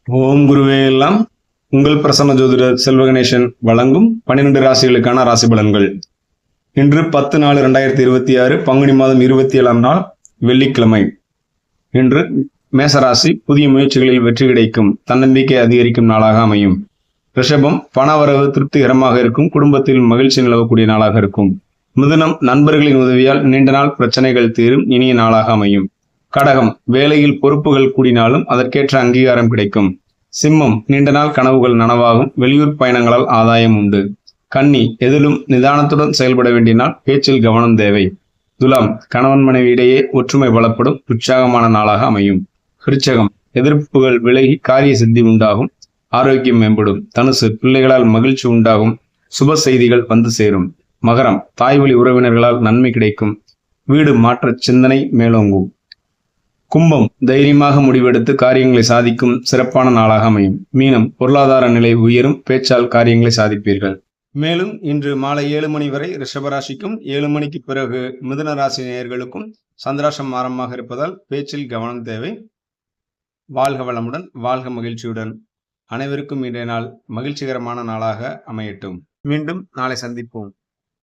ஓம் குருவே எல்லாம். உங்கள் பிரசன்ன ஜோதிடர் செல்வ கணேசன் வழங்கும் 12 ராசிகளுக்கான ராசி பலன்கள். இன்று 10/4/2026 பங்குனி மாதம் 27ஆம் நாள் வெள்ளிக்கிழமை. இன்று மேசராசி புதிய முயற்சிகளில் வெற்றி கிடைக்கும், தன்னம்பிக்கை அதிகரிக்கும் நாளாக அமையும். ரிஷபம் பணவரவு திருப்திகரமாக இருக்கும், குடும்பத்தில் மகிழ்ச்சி நிலவக்கூடிய நாளாக இருக்கும். மிதுனம் நண்பர்களின் உதவியால் நீண்ட நாள் பிரச்சனைகள் தீரும், இனிய நாளாக அமையும். கடகம் வேலையில் பொறுப்புகள் கூடினாலும் அதற்கேற்ற அங்கீகாரம் கிடைக்கும். சிம்மம் நீண்ட நாள் கனவுகள் நனவாகும், வெளியூர் பயணங்களால் ஆதாயம் உண்டு. கன்னி எதிலும் நிதானத்துடன் செயல்பட வேண்டிய நாள், பேச்சில் கவனம் தேவை. துலாம் கணவன் மனைவி இடையே ஒற்றுமை பலப்படும், உற்சாகமான நாளாக அமையும். விருச்சகம் எதிர்ப்புகள் விலகி காரிய சித்தி உண்டாகும், ஆரோக்கியம் மேம்படும். தனுசு பிள்ளைகளால் மகிழ்ச்சி உண்டாகும், சுப செய்திகள் வந்து சேரும். மகரம் தாய்வழி உறவினர்களால் நன்மை கிடைக்கும், வீடு மாற்ற சிந்தனை மேலோங்கும். கும்பம் தைரியமாக முடிவெடுத்து காரியங்களை சாதிக்கும், சிறப்பான நாளாக அமையும். மீனம் பொருளாதார நிலை உயரும், பேச்சால் காரியங்களை சாதிப்பீர்கள். மேலும் இன்று மாலை 7 மணி வரை ரிஷபராசிக்கும் 7 மணிக்கு பிறகு மிதுன ராசி நேயர்களுக்கும் சந்திராஷ்டம் ஆரம்பமாக இருப்பதால் பேச்சில் கவனம் தேவை. வாழ்க வளமுடன், வாழ்க மகிழ்ச்சியுடன். அனைவருக்கும் இன்றைய நாள் மகிழ்ச்சிகரமான நாளாக அமையட்டும். மீண்டும் நாளை சந்திப்போம்.